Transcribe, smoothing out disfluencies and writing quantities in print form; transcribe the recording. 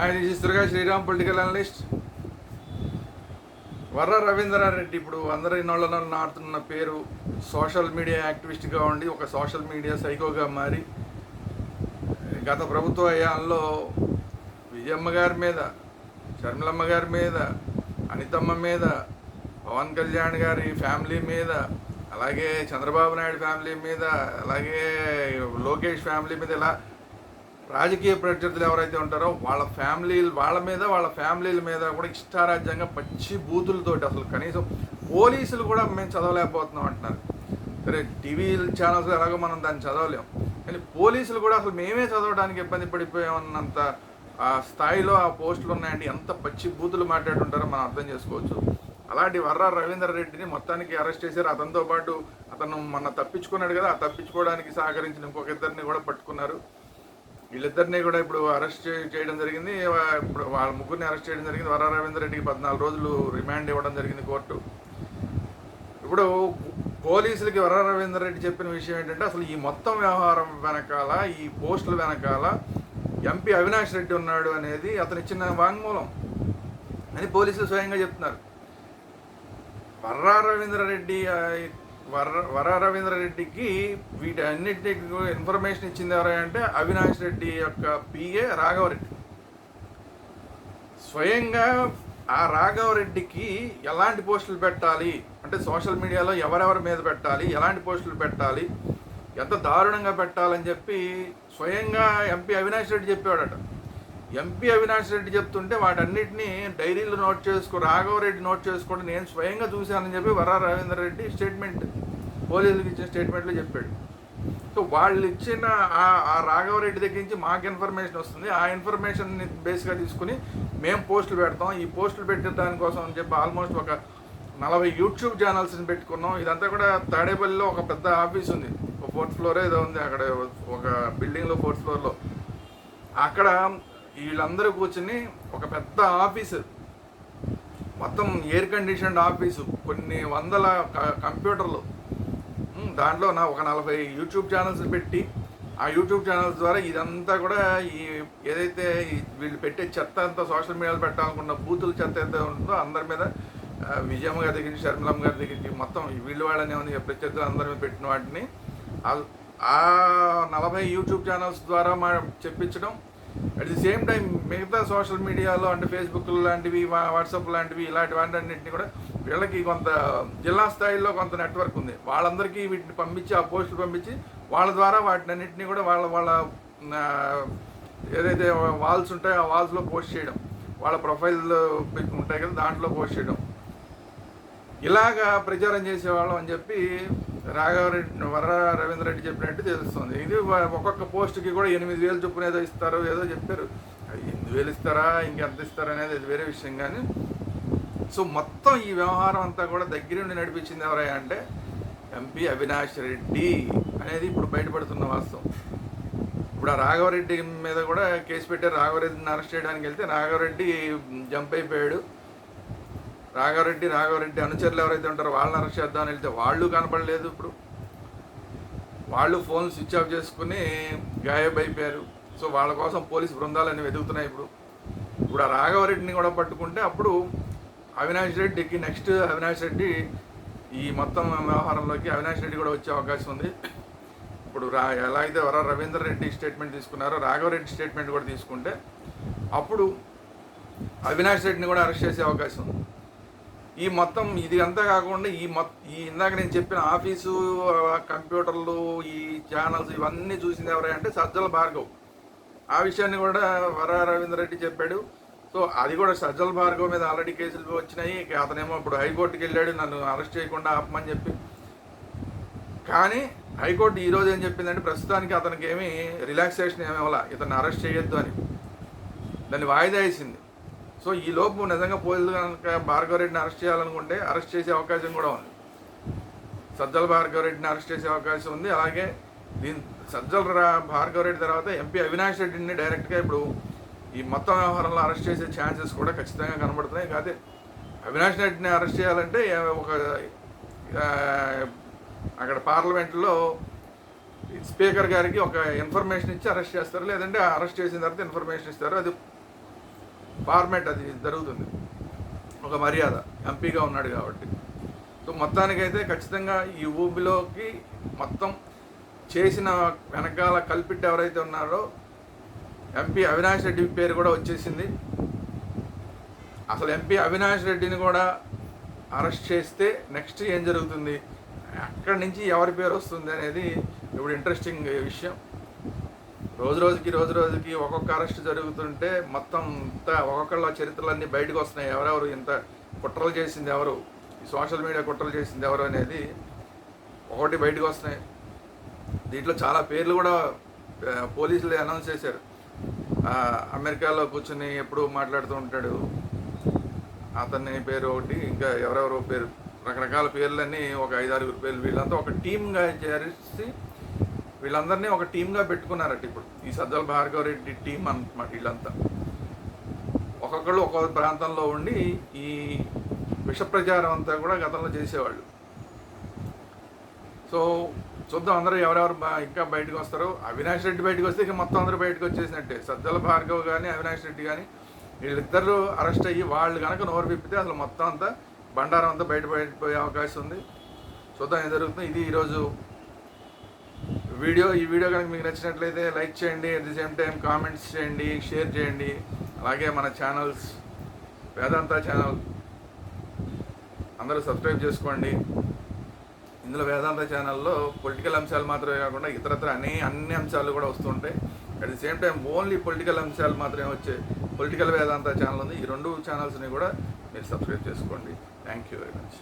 ఆయన Durga Sriram political analyst. Varra Ravindra Reddy ఇప్పుడు అందరి నోళ్ళలో నాటుతున్న పేరు. సోషల్ మీడియా యాక్టివిస్ట్గా ఉండి ఒక సోషల్ మీడియా సైకోగా మారి గత ప్రభుత్వ హయాంలో విజయమ్మ గారి మీద, షర్మిలమ్మ గారి మీద, అనితమ్మ మీద, పవన్ కళ్యాణ్ గారి ఫ్యామిలీ మీద, అలాగే చంద్రబాబు నాయుడు ఫ్యామిలీ మీద, అలాగే లోకేష్ ఫ్యామిలీ మీద, ఇలా రాజకీయ ప్రత్యర్థులు ఎవరైతే ఉంటారో వాళ్ళ ఫ్యామిలీల మీద కూడా ఇష్టారాజ్యంగా పచ్చి బూతులతోటి అసలు కనీసం పోలీసులు కూడా మేము చదవలేకపోతున్నాం అంటున్నారు. సరే, టీవీ ఛానల్స్ ఎలాగో మనం దాన్ని చదవలేం, కానీ పోలీసులు కూడా అసలు మేమే చదవడానికి ఇబ్బంది పడిపోయామన్నంత ఆ స్థాయిలో ఆ పోస్టులు ఉన్నాయండి. ఎంత పచ్చి బూతులు మాట్లాడుంటారో మనం అర్థం చేసుకోవచ్చు. అలాంటి వర్ర రవీంద్రారెడ్డిని మొత్తానికి అరెస్ట్ చేశారు. అతనితో పాటు అతను మొన్న తప్పించుకున్నాడు కదా, ఆ తప్పించుకోవడానికి సహకరించిన ఇంకొక ఇద్దరిని కూడా పట్టుకున్నారు. వీళ్ళిద్దరినీ కూడా ఇప్పుడు అరెస్ట్ చేయడం జరిగింది. ఇప్పుడు వాళ్ళ ముగ్గురిని అరెస్ట్ చేయడం జరిగింది. వర్ర రవీంద్రారెడ్డికి 14 రోజులు రిమాండ్ ఇవ్వడం జరిగింది కోర్టు. ఇప్పుడు పోలీసులకి వర్ర రవీంద్రారెడ్డి చెప్పిన విషయం ఏంటంటే, అసలు ఈ మొత్తం వ్యవహారం వెనకాల, ఈ పోస్టుల వెనకాల ఎంపీ అవినాష్ రెడ్డి ఉన్నాడు అనేది అతను ఇచ్చిన వాంగ్మూలం అని పోలీసులు స్వయంగా చెప్తున్నారు. వర్ర రవీంద్రారెడ్డికి వీటన్నిటికి ఇన్ఫర్మేషన్ ఇచ్చింది ఎవరంటే అవినాష్ రెడ్డి యొక్క పిఏ రాఘవరెడ్డి. స్వయంగా ఆ రాఘవరెడ్డికి ఎలాంటి పోస్టులు పెట్టాలి అంటే, సోషల్ మీడియాలో ఎవరెవరి మీద పెట్టాలి, ఎలాంటి పోస్టులు పెట్టాలి, ఎంత దారుణంగా పెట్టాలని చెప్పి స్వయంగా ఎంపీ అవినాష్ రెడ్డి చెప్పాడట. ఎంపీ అవినాష్ రెడ్డి చెప్తుంటే వాటన్నిటినీ డైరీలో రాఘవరెడ్డి నోట్ చేసుకోండి, నేను స్వయంగా చూశానని చెప్పి వర్ర రవీంద్రారెడ్డి పోలీసులకు ఇచ్చిన స్టేట్మెంట్లో చెప్పాడు. సో వాళ్ళు ఇచ్చిన ఆ రాఘవరెడ్డి దగ్గర నుంచి మాకు ఇన్ఫర్మేషన్ వస్తుంది. ఆ ఇన్ఫర్మేషన్ని బేస్గా తీసుకుని మేము పోస్టులు పెడతాం. ఈ పోస్టులు పెట్టే దానికోసం అని చెప్పి ఆల్మోస్ట్ ఒక 40 యూట్యూబ్ ఛానల్స్ని పెట్టుకున్నాం. ఇదంతా కూడా తాడేపల్లిలో ఒక పెద్ద ఆఫీస్ ఉంది, ఒక 4th ఫ్లోర్ ఏదో ఉంది అక్కడ, ఒక బిల్డింగ్లో 4th ఫ్లోర్లో. అక్కడ వీళ్ళందరూ కూర్చుని ఒక పెద్ద ఆఫీసు, మొత్తం ఎయిర్ కండిషన్డ్ ఆఫీసు, కొన్ని వందల కంప్యూటర్లు, దాంట్లో ఒక 40 యూట్యూబ్ ఛానల్స్ పెట్టి ఆ యూట్యూబ్ ఛానల్స్ ద్వారా ఇదంతా కూడా ఏదైతే వీళ్ళు పెట్టే చెత్త అంతా సోషల్ మీడియాలో పెట్టాలనుకున్న బూతుల చెత్త అయితే ఉంటుందో అందరి మీద, విజయమ్మ గారి దగ్గర నుంచి షర్మిలమ్మ గారి దగ్గర నుంచి మొత్తం వీళ్ళు వాళ్ళని ఏమైనా ప్రత్యర్థులు అందరి మీద పెట్టిన వాటిని ఆ 40 యూట్యూబ్ ఛానల్స్ ద్వారా చెప్పించడం. అట్ ది సేమ్ టైం మిగతా సోషల్ మీడియాలో అంటే ఫేస్బుక్ లాంటివి, వాట్సాప్ లాంటివి, ఇలాంటి వాటన్నింటినీ కూడా వీళ్ళకి కొంత జిల్లా స్థాయిలో కొంత నెట్వర్క్ ఉంది, వాళ్ళందరికీ వీటిని పంపించి, ఆ పోస్టులు పంపించి వాళ్ళ ద్వారా వాటిని అన్నింటినీ కూడా వాళ్ళ ఏదైతే వాల్స్ ఉంటాయో ఆ వాల్స్లో పోస్ట్ చేయడం, వాళ్ళ ప్రొఫైల్ ఉంటాయి కదా దాంట్లో పోస్ట్ చేయడం, ఇలాగా ప్రచారం చేసేవాళ్ళం అని చెప్పి వర్ర రవీంద్రారెడ్డి చెప్పినట్టు తెలుస్తుంది. ఇది ఒక్కొక్క పోస్టుకి కూడా 8,000 చొప్పున ఏదో ఇస్తారు, ఏదో చెప్పారు. 8,000 ఇస్తారా, ఇంకెంత ఇస్తారా అనేది అది వేరే విషయం. కానీ సో మొత్తం ఈ వ్యవహారం అంతా కూడా దగ్గరుండి నడిపించింది ఎవరయ్యా అంటే ఎంపీ అవినాష్ రెడ్డి అనేది ఇప్పుడు బయటపడుతున్న వాస్తవం. ఇప్పుడు ఆ రాఘవరెడ్డి మీద కూడా కేసు పెట్టారు. రాఘవరెడ్డిని అరెస్ట్ చేయడానికి వెళ్తే రాఘవరెడ్డి జంప్ అయిపోయాడు. రాఘవరెడ్డి అనుచరులు ఎవరైతే ఉంటారో వాళ్ళని అరెస్ట్ చేద్దామని వెళ్తే వాళ్ళు కనపడలేదు. ఇప్పుడు వాళ్ళు ఫోన్ స్విచ్ ఆఫ్ చేసుకుని గాయబ్ అయిపోయారు. సో వాళ్ళ కోసం పోలీసు బృందాలన్నీ వెతుకుతున్నాయి. ఇప్పుడు ఆ రాఘవరెడ్డిని కూడా పట్టుకుంటే అప్పుడు అవినాష్ రెడ్డి ఈ మొత్తం వ్యవహారంలోకి అవినాష్ రెడ్డి కూడా వచ్చే అవకాశం ఉంది. ఇప్పుడు ఎలా అయితే వర్ర రవీంద్రారెడ్డి స్టేట్మెంట్ తీసుకున్నారో రాఘవరెడ్డి స్టేట్మెంట్ కూడా తీసుకుంటే అప్పుడు అవినాష్ రెడ్డిని కూడా అరెస్ట్ చేసే అవకాశం ఉంది. ఈ మొత్తం ఇది అంతా కాకుండా ఈ ఇందాక నేను చెప్పిన ఆఫీసు, కంప్యూటర్లు, ఈ ఛానల్స్ ఇవన్నీ చూసింది ఎవరంటే సజ్జల భార్గవ్. ఆ విషయాన్ని కూడా వర్ర రవీంద్రారెడ్డి చెప్పాడు. సో అది కూడా సజ్జల భార్గవ్ మీద ఆల్రెడీ కేసులు వచ్చినాయి. అతనేమో ఇప్పుడు హైకోర్టుకి వెళ్ళాడు నన్ను అరెస్ట్ చేయకుండా ఆపమని చెప్పి. కానీ హైకోర్టు ఈరోజు ఏం చెప్పిందంటే ప్రస్తుతానికి అతనికి ఏమీ రిలాక్సేషన్ ఏమి ఇవ్వాల, ఇతన్ని అరెస్ట్ చేయొద్దు అని దాన్ని వాయిదా వేసింది. సో ఈ లోపు నిజంగా పోలీసులు కనుక భార్గవరెడ్డిని అరెస్ట్ చేయాలనుకుంటే అరెస్ట్ చేసే అవకాశం కూడా ఉంది. సజ్జల భార్గవరెడ్డిని అరెస్ట్ చేసే అవకాశం ఉంది. అలాగే సజ్జల భార్గవరెడ్డి తర్వాత ఎంపీ అవినాష్ రెడ్డిని డైరెక్ట్గా ఇప్పుడు ఈ మొత్తం వ్యవహారంలో అరెస్ట్ చేసే ఛాన్సెస్ కూడా ఖచ్చితంగా కనబడుతున్నాయి. కాకపోతే అవినాష్ రెడ్డిని అరెస్ట్ చేయాలంటే ఒక అక్కడ పార్లమెంట్లో స్పీకర్ గారికి ఒక ఇన్ఫర్మేషన్ ఇచ్చి అరెస్ట్ చేస్తారు, లేదంటే అరెస్ట్ చేసిన తర్వాత ఇన్ఫర్మేషన్ ఇస్తారు. అది ఫార్మేట్ అది జరుగుతుంది, ఒక మర్యాద, ఎంపీగా ఉన్నాడు కాబట్టి. సో మొత్తానికైతే ఖచ్చితంగా ఈ ఊబిలోకి మొత్తం చేసిన వెనకాల కల్పిట్ ఎవరైతే ఉన్నారో ఎంపీ అవినాష్ రెడ్డి పేరు కూడా వచ్చేసింది. అసలు ఎంపీ అవినాష్ రెడ్డిని కూడా అరెస్ట్ చేస్తే నెక్స్ట్ ఏం జరుగుతుంది, అక్కడి నుంచి ఎవరి పేరు వస్తుంది అనేది ఇప్పుడు ఇంట్రెస్టింగ్ విషయం. రోజు రోజుకి ఒక్కొక్క అరెస్ట్ జరుగుతుంటే మొత్తం ఒక్కొక్కళ్ళ చరిత్రలన్నీ బయటకు వస్తున్నాయి. ఎవరెవరు ఇంత కుట్రలు చేసింది ఎవరు, ఈ సోషల్ మీడియా కుట్రలు చేసింది ఎవరు అనేది ఒకటి బయటకు వస్తున్నాయి. దీంట్లో చాలా పేర్లు కూడా పోలీసులు అనౌన్స్ చేశారు. అమెరికాలో కూర్చొని ఎప్పుడు మాట్లాడుతూ ఉంటాడు అతని పేరు ఒకటి, ఇంకా ఎవరెవరో పేరు, రకరకాల పేర్లన్నీ ఒక 5-6 పేర్లు, వీళ్ళంతా ఒక టీమ్గా చేసి వీళ్ళందరినీ ఒక టీమ్గా పెట్టుకున్నారట ఇప్పుడు. ఈ సజ్జల భార్గవ రెడ్డి టీం అన్నమాట. వీళ్ళంతా ఒక్కొక్కళ్ళు ఒక్కొక్క ప్రాంతంలో ఉండి ఈ విష ప్రచారం అంతా కూడా గతంలో చేసేవాళ్ళు. సో చూద్దాం అందరూ ఎవరెవరు ఇంకా బయటకు వస్తారో. అవినాష్ రెడ్డి బయటకు వస్తే ఇక మొత్తం అందరూ బయటకు వచ్చేసినట్టే. సజ్జల భార్గవ్ కానీ అవినాష్ రెడ్డి కానీ వీళ్ళిద్దరూ అరెస్ట్ అయ్యి వాళ్ళు కనుక నోరు విప్పితే అసలు మొత్తం అంతా బండారం అంతా బయటపోయే అవకాశం ఉంది. చూద్దాం ఏం జరుగుతుంది. ఇది ఈరోజు వీడియో. ఈ వీడియో కనుక మీకు నచ్చినట్లయితే లైక్ చేయండి, at the same time comments చేయండి, షేర్ చేయండి. అలాగే మన ఛానల్స్ వేదాంత ఛానల్ అందరూ సబ్స్క్రైబ్ చేసుకోండి. ఇందులో వేదాంత ఛానల్లో పొలిటికల్ అంశాలు మాత్రమే కాకుండా ఇతరత్ర అన్ని అంశాలు కూడా వస్తుంటాయి. At the same time only political అంశాలు మాత్రమే వచ్చే పొలిటికల్ వేదాంత ఛానల్ ఉంది. ఈ 2 ఛానల్స్ని కూడా మీరు సబ్స్క్రైబ్ చేసుకోండి. Thank you very much.